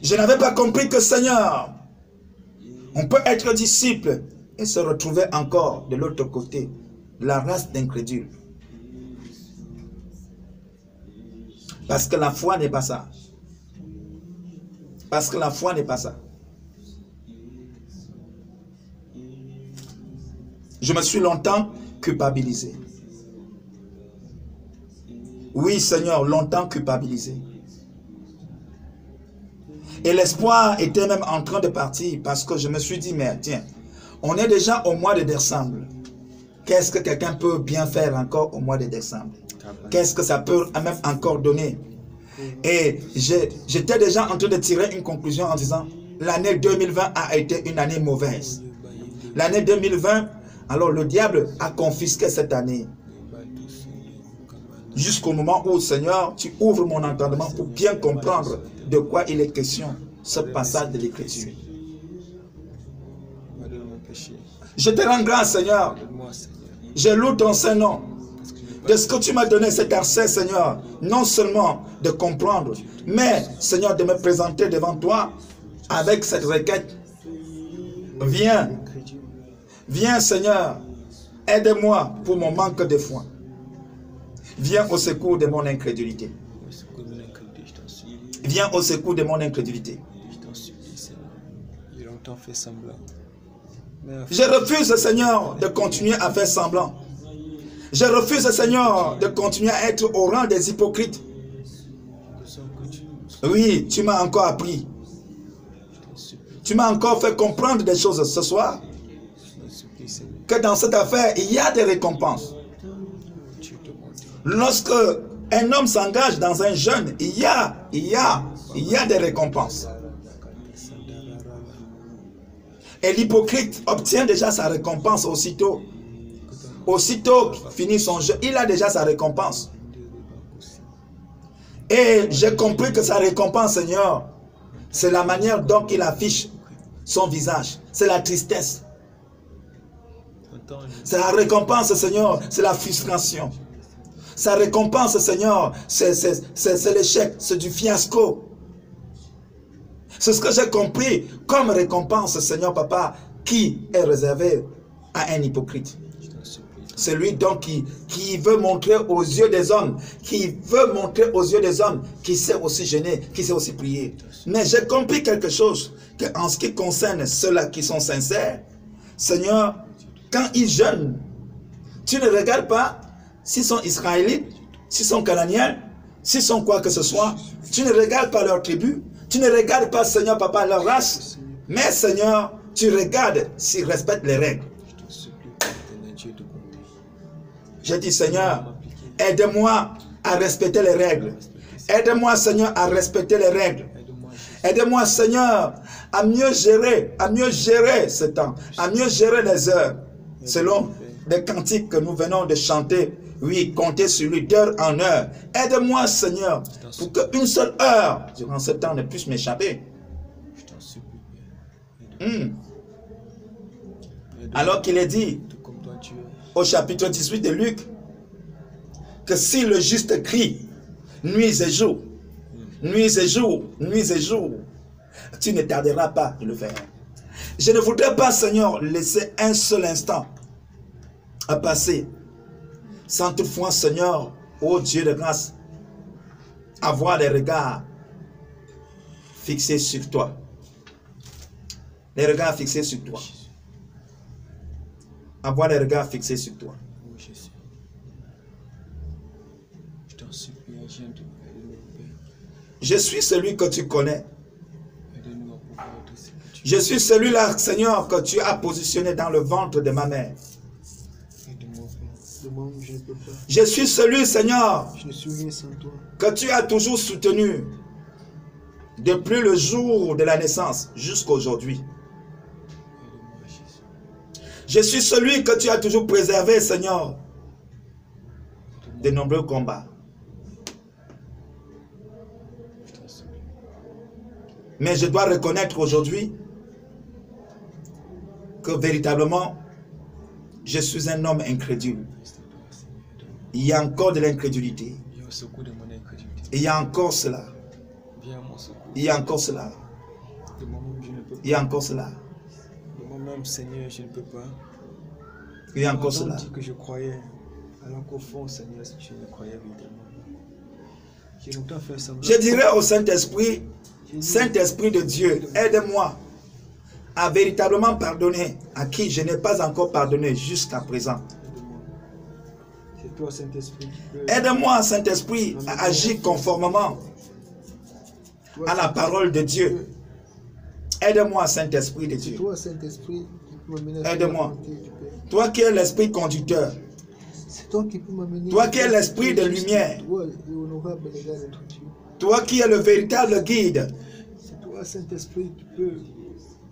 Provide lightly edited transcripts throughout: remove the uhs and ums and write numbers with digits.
Je n'avais pas compris que, Seigneur, on peut être disciple et se retrouver encore de l'autre côté, de la race d'incrédules. Parce que la foi n'est pas ça. Parce que la foi n'est pas ça. Je me suis longtemps culpabilisé. Oui, Seigneur, longtemps culpabilisé. Et l'espoir était même en train de partir parce que je me suis dit, mais tiens, on est déjà au mois de décembre. Qu'est-ce que quelqu'un peut bien faire encore au mois de décembre? Qu'est-ce que ça peut même encore donner? Et j'étais déjà en train de tirer une conclusion en disant, l'année 2020 a été une année mauvaise. L'année 2020, alors le diable a confisqué cette année. Jusqu'au moment où, Seigneur, tu ouvres mon entendement pour bien comprendre de quoi il est question, ce passage de l'Écriture. Je te rends grâce, Seigneur. Je loue ton Saint-Nom. De ce que tu m'as donné cet accès, Seigneur, non seulement de comprendre, mais, Seigneur, de me présenter devant toi avec cette requête. Viens, viens, Seigneur, aide-moi pour mon manque de foi. Viens au secours de mon incrédulité. Viens au secours de mon incrédulité. Je refuse, Seigneur, de continuer à faire semblant. Je refuse, Seigneur, de continuer à être au rang des hypocrites. Oui, tu m'as encore appris. Tu m'as encore fait comprendre des choses ce soir. Que dans cette affaire, il y a des récompenses. Lorsque un homme s'engage dans un jeûne, il y a des récompenses. Et l'hypocrite obtient déjà sa récompense aussitôt. Aussitôt qu'il finit son jeûne, il a déjà sa récompense. Et j'ai compris que sa récompense, Seigneur, c'est la manière dont il affiche son visage. C'est la tristesse. C'est la récompense, Seigneur, c'est la frustration. Sa récompense, Seigneur, c'est l'échec, c'est du fiasco. C'est ce que j'ai compris comme récompense, Seigneur Papa, qui est réservé à un hypocrite. C'est lui donc qui veut montrer aux yeux des hommes, qui sait aussi jeûner, qui sait aussi prier. Mais j'ai compris quelque chose, qu'en ce qui concerne ceux-là qui sont sincères, Seigneur, quand ils jeûnent, tu ne regardes pas s'ils sont israélites, s'ils sont canadiens, s'ils sont quoi que ce soit. Tu ne regardes pas leur tribu, tu ne regardes pas, Seigneur Papa, leur race, mais Seigneur, tu regardes s'ils respectent les règles. J'ai dit, Seigneur, aide-moi à respecter les règles. Aide-moi, Seigneur, à respecter les règles. Aide-moi, Seigneur, à mieux gérer ce temps, à mieux gérer les heures, selon les cantiques que nous venons de chanter. Oui, compter sur lui d'heure en heure. Aide-moi, Seigneur, pour qu'une seule heure durant ce temps ne puisse m'échapper. Alors qu'il est dit au chapitre 18 de Luc que si le juste crie nuit et jour, nuit et jour, nuit et jour, tu ne tarderas pas de le faire. Je ne voudrais pas, Seigneur, laisser un seul instant à passer sans toutefois, Seigneur, ô Dieu de grâce, avoir les regards fixés sur toi. Les regards fixés sur toi. Avoir les regards fixés sur toi. Je suis celui que tu connais. Je suis celui-là, Seigneur, que tu as positionné dans le ventre de ma mère. Je suis celui, Seigneur, que tu as toujours soutenu depuis le jour de la naissance jusqu'à aujourd'hui. Je suis celui que tu as toujours préservé, Seigneur, de nombreux combats. Mais je dois reconnaître aujourd'hui que véritablement, je suis un homme incrédule. Il y a encore de l'incrédulité. Il y a encore cela. Il y a encore cela. De moi-même, je ne peux pas. Il y a encore cela. De moi-même, Seigneur, je ne peux pas. Il y a encore cela. Dit que je croyais, alors qu'au fond, Seigneur, je ne croyais évidemment. J'ai longtemps fait ça. Je dirais au Saint-Esprit, Saint-Esprit de Dieu, aide-moi à véritablement pardonner à qui je n'ai pas encore pardonné jusqu'à présent. C'est toi, Saint-Esprit, qui peux... Aide-moi, Saint-Esprit, à agir conformément à la parole de Dieu. Aide-moi, Saint-Esprit de Dieu. Toi, Saint-Esprit, qui peux m'amener. Aide-moi. Toi qui es l'Esprit conducteur. C'est toi qui peux m'amener. Toi qui es l'Esprit de lumière. Toi qui es le véritable guide. C'est toi, Saint-Esprit, qui peux...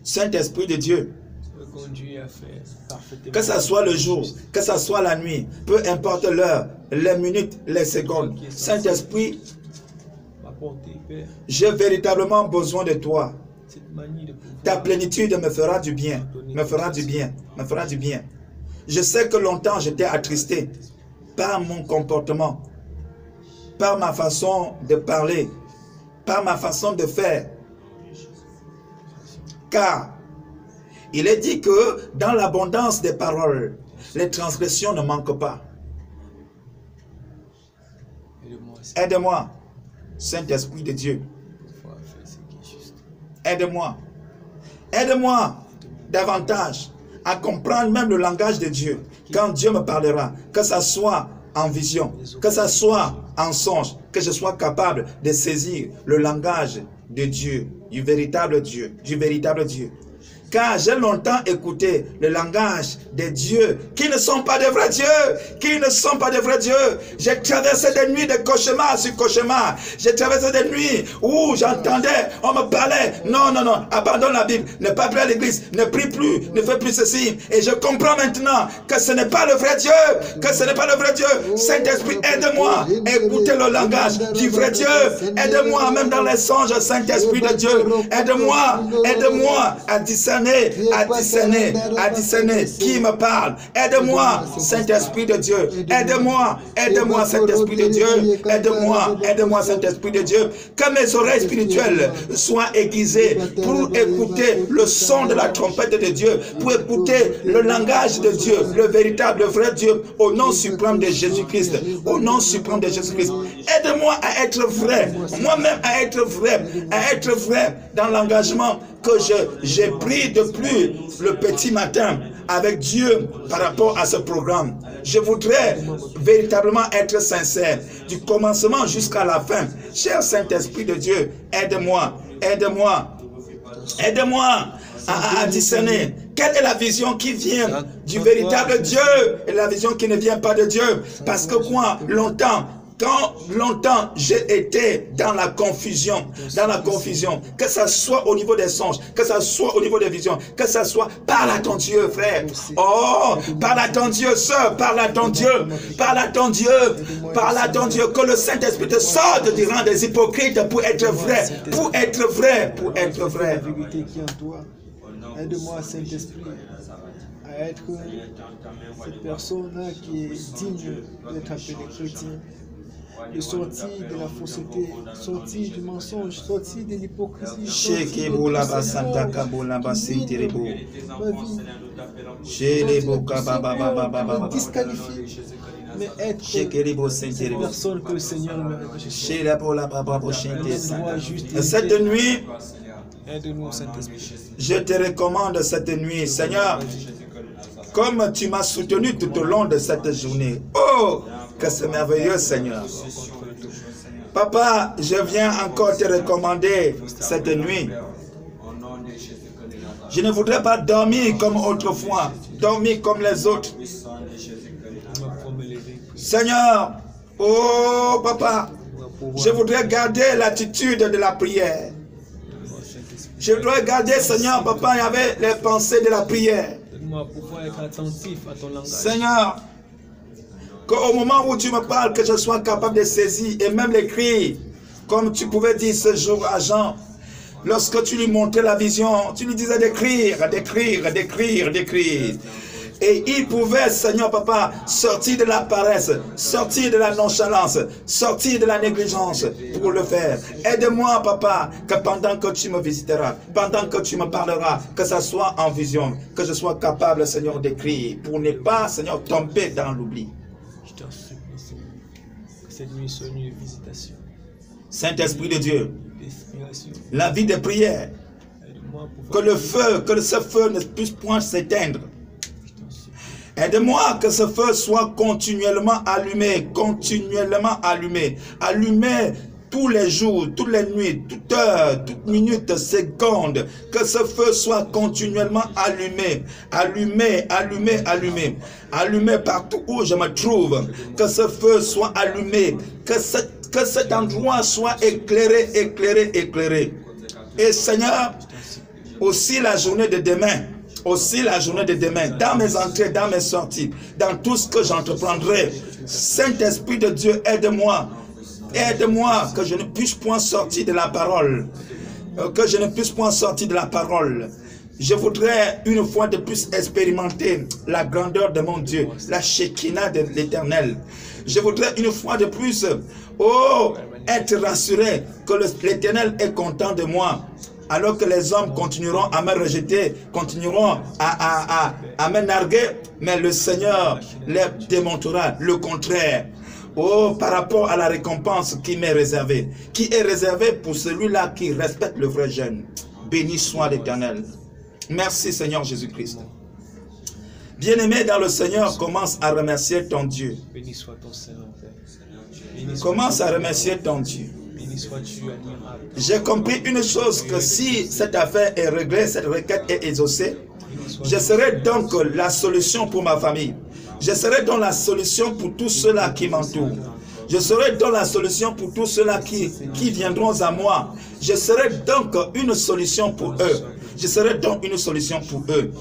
Saint-Esprit de Dieu. Me conduire à faire parfaitement. Que ça soit le jour, que ça soit la nuit, peu importe l'heure, les minutes, les secondes. Saint-Esprit, j'ai véritablement besoin de toi. Ta plénitude me fera du bien, me fera du bien, me fera du bien. Je sais que longtemps j'étais attristé par mon comportement, par ma façon de parler, par ma façon de faire. Car il est dit que dans l'abondance des paroles, les transgressions ne manquent pas. Aide-moi, Saint-Esprit de Dieu. Aide-moi. Aide-moi davantage à comprendre même le langage de Dieu. Quand Dieu me parlera, que ça soit en vision, que ça soit en songe, que je sois capable de saisir le langage de Dieu, du véritable Dieu, du véritable Dieu. Car j'ai longtemps écouté le langage des dieux qui ne sont pas de vrais dieux, qui ne sont pas de vrais dieux. J'ai traversé des nuits de cauchemar sur cauchemar. J'ai traversé des nuits où j'entendais, on me parlait. Non, non, non, abandonne la Bible, ne pas plus à l'église, ne prie plus, ne fais plus ceci. Et je comprends maintenant que ce n'est pas le vrai Dieu, que ce n'est pas le vrai Dieu. Saint-Esprit, aide-moi à écouter le langage du vrai Dieu. Aide-moi même dans les songes, Saint-Esprit de Dieu. Aide-moi, aide-moi à discerner. À discerner qui me parle. Aide-moi, Saint-Esprit de Dieu. Aide-moi, aide-moi, Saint-Esprit de Dieu. Aide-moi, aide-moi, Saint-Esprit de Dieu. Que mes oreilles spirituelles soient aiguisées pour écouter le son de la trompette de Dieu, pour écouter le langage de Dieu, le véritable, vrai Dieu, au nom suprême de Jésus-Christ. Au nom suprême de Jésus-Christ. Aide-moi à être vrai, moi-même à être vrai dans l'engagement que j'ai pris depuis le petit matin avec Dieu par rapport à ce programme. Je voudrais véritablement être sincère du commencement jusqu'à la fin. Cher Saint-Esprit de Dieu, aide-moi, aide-moi, aide-moi à discerner quelle est la vision qui vient du véritable Dieu et la vision qui ne vient pas de Dieu. Parce que quoi, longtemps j'ai été dans la confusion, que ça soit au niveau des songes, que ça soit au niveau des visions, que ça soit, parle à ton Dieu, frère. Oh, parle à ton Dieu, soeur, parle à ton Dieu, parle à ton Dieu, parle à ton Dieu, que le Saint-Esprit te sorte du rang des hypocrites pour être vrai, pour être vrai, pour être vrai. Aide-moi, Saint-Esprit, à être cette personne-là qui est digne d'être appelée chrétien. De sortir de la fausseté, sortir du mensonge, sortir de l'hypocrisie. Mais être cette personne que le Seigneur me recherche. Cette nuit, aide-nous, Saint-Esprit. Je te recommande cette nuit, Seigneur, comme tu m'as soutenu tout au long de cette journée. Oh, que c'est merveilleux, Seigneur. Papa, je viens encore te recommander cette nuit. Je ne voudrais pas dormir comme autrefois, dormir comme les autres. Seigneur, oh papa, je voudrais garder l'attitude de la prière. Je voudrais garder, Seigneur, papa, il y avait les pensées de la prière. Pouvoir être attentif à ton langage. Seigneur, qu'au moment où tu me parles, que je sois capable de saisir et même l'écrire, comme tu pouvais dire ce jour à Jean, lorsque tu lui montrais la vision, tu lui disais d'écrire, d'écrire, d'écrire, d'écrire. Et il pouvait, Seigneur Papa, sortir de la paresse, sortir de la nonchalance, sortir de la négligence pour le faire. Aide-moi, Papa, que pendant que tu me visiteras, pendant que tu me parleras, que ça soit en vision, que je sois capable, Seigneur, d'écrire pour ne pas, Seigneur, tomber dans l'oubli. Je t'en supplie, Seigneur, que cette nuit soit une nuit de visitation. Saint-Esprit de Dieu, la vie de prière, que le feu, que ce feu ne puisse point s'éteindre. Aide-moi que ce feu soit continuellement allumé, allumé tous les jours, toutes les nuits, toute heure, toute minute, seconde, que ce feu soit continuellement allumé partout où je me trouve, que ce feu soit allumé, que cet endroit soit éclairé. Et Seigneur, aussi la journée de demain, dans mes entrées, dans mes sorties, dans tout ce que j'entreprendrai. Saint-Esprit de Dieu, aide-moi que je ne puisse point sortir de la parole. Je voudrais une fois de plus expérimenter la grandeur de mon Dieu, la Shekinah de l'Éternel. Je voudrais une fois de plus, être rassuré que l'Éternel est content de moi. Alors que les hommes continueront à me rejeter, continueront à me narguer, mais le Seigneur leur démontrera le contraire. Par rapport à la récompense qui m'est réservée, qui est réservée pour celui-là qui respecte le vrai jeûne. Béni soit l'Éternel. Merci Seigneur Jésus-Christ. Bien-aimé dans le Seigneur, commence à remercier ton Dieu. Béni soit ton Seigneur, Père. Commence à remercier ton Dieu. J'ai compris une chose, que si cette affaire est réglée, cette requête est exaucée, je serai donc la solution pour ma famille. Je serai donc la solution pour tous ceux-là qui m'entourent. Je serai donc la solution pour tous ceux-là qui viendront à moi. Je serai donc une solution pour eux. Je serai donc une solution pour eux.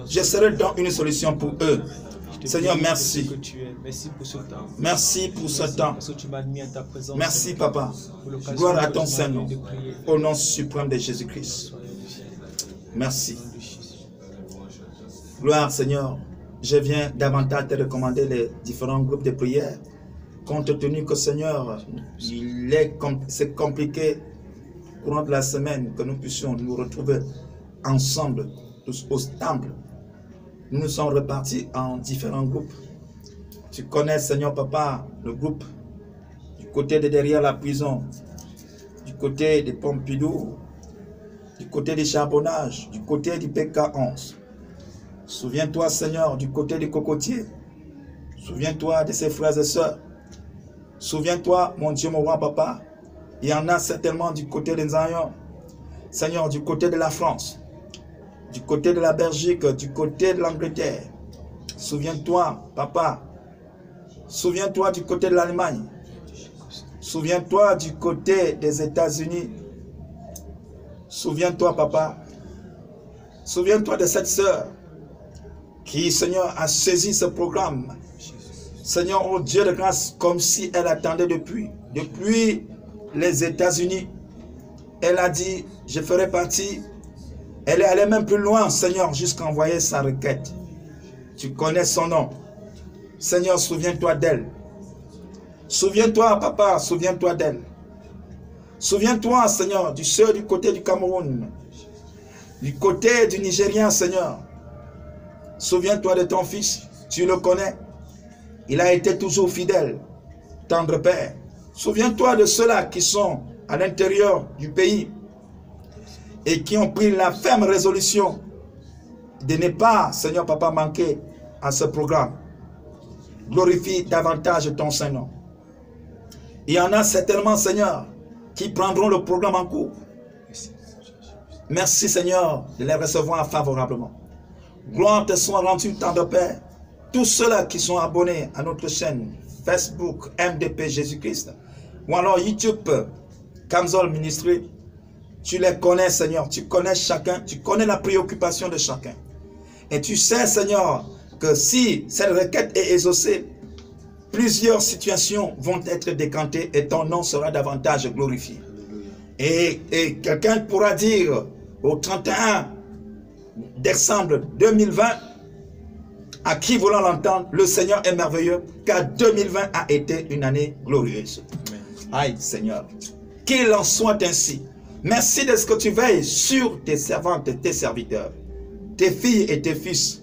Je serai donc une solution pour eux. Seigneur, merci. Merci pour ce temps. Merci, Papa. Gloire à ton Saint-Nom. Au nom suprême de Jésus-Christ. Merci. Gloire, Seigneur. Je viens davantage te recommander les différents groupes de prière. Compte tenu que, Seigneur, c'est compliqué courant de la semaine que nous puissions nous retrouver ensemble, tous au temple. Nous nous sommes repartis en différents groupes. Tu connais, Seigneur Papa, le groupe du côté de derrière la prison, du côté des Pompidou, du côté des charbonnages, du côté du PK11. Souviens-toi, Seigneur, du côté des cocotiers. Souviens-toi de ses frères et sœurs. Souviens-toi, mon Dieu, mon roi, Papa. Il y en a certainement du côté des Zion. Seigneur, du côté de la France, du côté de la Belgique, du côté de l'Angleterre. Souviens-toi, Papa. Souviens-toi du côté de l'Allemagne. Souviens-toi du côté des États-Unis. Souviens-toi, Papa. Souviens-toi de cette sœur qui, Seigneur, a saisi ce programme. Seigneur, oh Dieu de grâce, comme si elle attendait depuis les États-Unis. Elle a dit, je ferai partie. Elle est allée même plus loin, Seigneur, jusqu'à envoyer sa requête. Tu connais son nom. Seigneur, souviens-toi d'elle. Souviens-toi, Papa, souviens-toi d'elle. Souviens-toi, Seigneur, du sœur du côté du Cameroun, du côté du Nigérien, Seigneur. Souviens-toi de ton fils, tu le connais. Il a été toujours fidèle, tendre Père. Souviens-toi de ceux-là qui sont à l'intérieur du pays et qui ont pris la ferme résolution de ne pas, Seigneur Papa, manquer à ce programme. Glorifie davantage ton Saint-Nom. Il y en a certainement, Seigneur, qui prendront le programme en cours. Merci, Seigneur, de les recevoir favorablement. Gloire te soit rendue, tendre Père. Tous ceux-là qui sont abonnés à notre chaîne Facebook, MDP Jésus-Christ, ou alors YouTube, Kamzol Ministry, tu les connais, Seigneur. Tu connais chacun, tu connais la préoccupation de chacun. Et tu sais, Seigneur, que si cette requête est exaucée, plusieurs situations vont être décantées et ton nom sera davantage glorifié. Et quelqu'un pourra dire au 31 décembre 2020, À qui voulant l'entendre, le Seigneur est merveilleux, car 2020 a été une année glorieuse. Amen. Aïe, Seigneur. Qu'il en soit ainsi. Merci de ce que tu veilles sur tes servantes et tes serviteurs, tes filles et tes fils.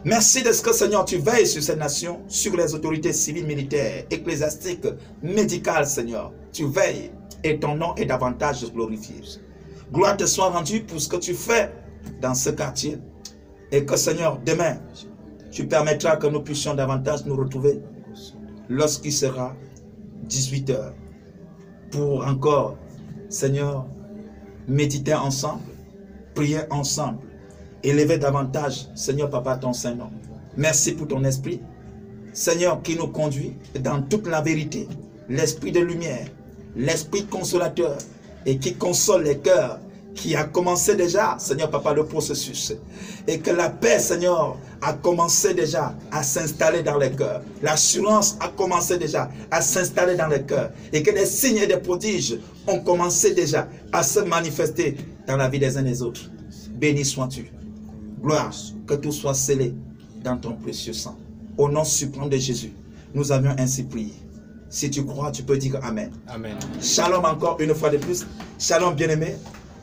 Merci de ce que, Seigneur, tu veilles sur cette nation, sur les autorités civiles, militaires, ecclésiastiques, médicales, Seigneur. Tu veilles et ton nom est davantage glorifié. Gloire te soit rendue pour ce que tu fais dans ce quartier. Et que, Seigneur, demain, tu permettras que nous puissions davantage nous retrouver lorsqu'il sera 18 h pour encore, Seigneur, méditer ensemble, prier ensemble, élever davantage, Seigneur Papa, ton Saint-Nom. Merci pour ton esprit, Seigneur, qui nous conduit dans toute la vérité, l'esprit de lumière, l'esprit consolateur et qui console les cœurs, qui a commencé déjà, Seigneur Papa, le processus. Et que la paix, Seigneur, a commencé déjà à s'installer dans les cœurs. L'assurance a commencé déjà à s'installer dans les cœurs. Et que des signes et des prodiges ont commencé déjà à se manifester dans la vie des uns et des autres. Béni sois-tu. Gloire, que tout soit scellé dans ton précieux sang. Au nom suprême de Jésus, nous avions ainsi prié. Si tu crois, tu peux dire Amen. Amen. Shalom encore une fois de plus. Shalom bien-aimé.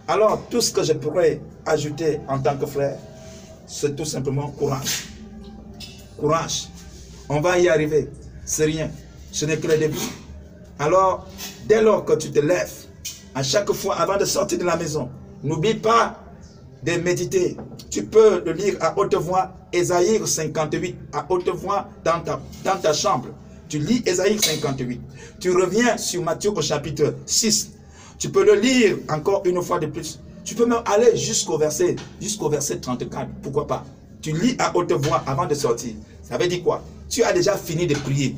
Alors, tout ce que je pourrais ajouter en tant que frère, c'est tout simplement courage. Courage. On va y arriver. C'est rien. Ce n'est que le début. Alors, dès lors que tu te lèves, à chaque fois avant de sortir de la maison, n'oublie pas de méditer. Tu peux le lire à haute voix, Ésaïe 58, à haute voix dans ta chambre. Tu lis Ésaïe 58. Tu reviens sur Matthieu au chapitre 6. Tu peux le lire encore une fois de plus. Tu peux même aller jusqu'au verset 34. Pourquoi pas? Tu lis à haute voix avant de sortir. Ça veut dire quoi? Tu as déjà fini de prier.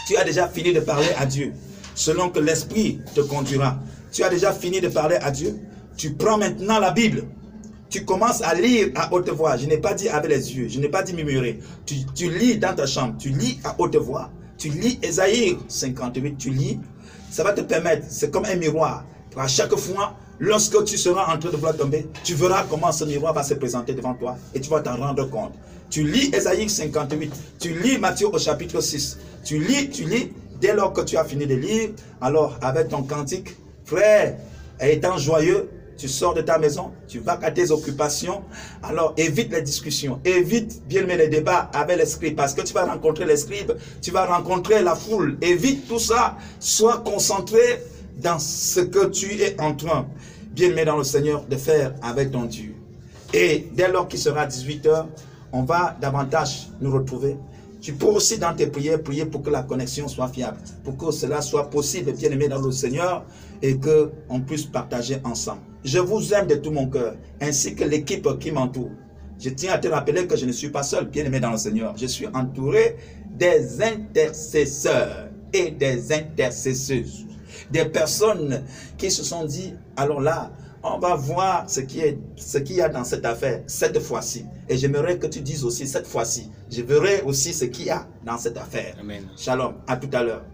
Tu as déjà fini de parler à Dieu. Selon que l'Esprit te conduira. Tu as déjà fini de parler à Dieu. Tu prends maintenant la Bible. Tu commences à lire à haute voix. Je n'ai pas dit avec les yeux. Je n'ai pas dit murmurer. Tu lis dans ta chambre. Tu lis à haute voix. Tu lis Ésaïe 58. Tu lis. Ça va te permettre, c'est comme un miroir. À chaque fois, lorsque tu seras en train de vouloir tomber, tu verras comment ce miroir va se présenter devant toi et tu vas t'en rendre compte. Tu lis Ésaïe 58, tu lis Matthieu au chapitre 6, tu lis, dès lors que tu as fini de lire, alors avec ton cantique, frère, étant joyeux, tu sors de ta maison, tu vas à tes occupations, alors évite les discussions, évite bien les débats avec les scribes, parce que tu vas rencontrer les scribes, tu vas rencontrer la foule, évite tout ça, sois concentré dans ce que tu es en train, bien aimé dans le Seigneur, de faire avec ton Dieu. Et dès lors qu'il sera 18 h, on va davantage nous retrouver. Tu peux aussi dans tes prières, prier pour que la connexion soit fiable, pour que cela soit possible, bien aimé dans le Seigneur, et qu'on puisse partager ensemble. Je vous aime de tout mon cœur, ainsi que l'équipe qui m'entoure. Je tiens à te rappeler que je ne suis pas seul, bien aimé dans le Seigneur. Je suis entouré des intercesseurs et des intercesseuses. Des personnes qui se sont dit, alors là, on va voir ce qu'il y a dans cette affaire, cette fois-ci. Et j'aimerais que tu dises aussi, cette fois-ci, je verrai aussi ce qu'il y a dans cette affaire. Amen. Shalom, à tout à l'heure.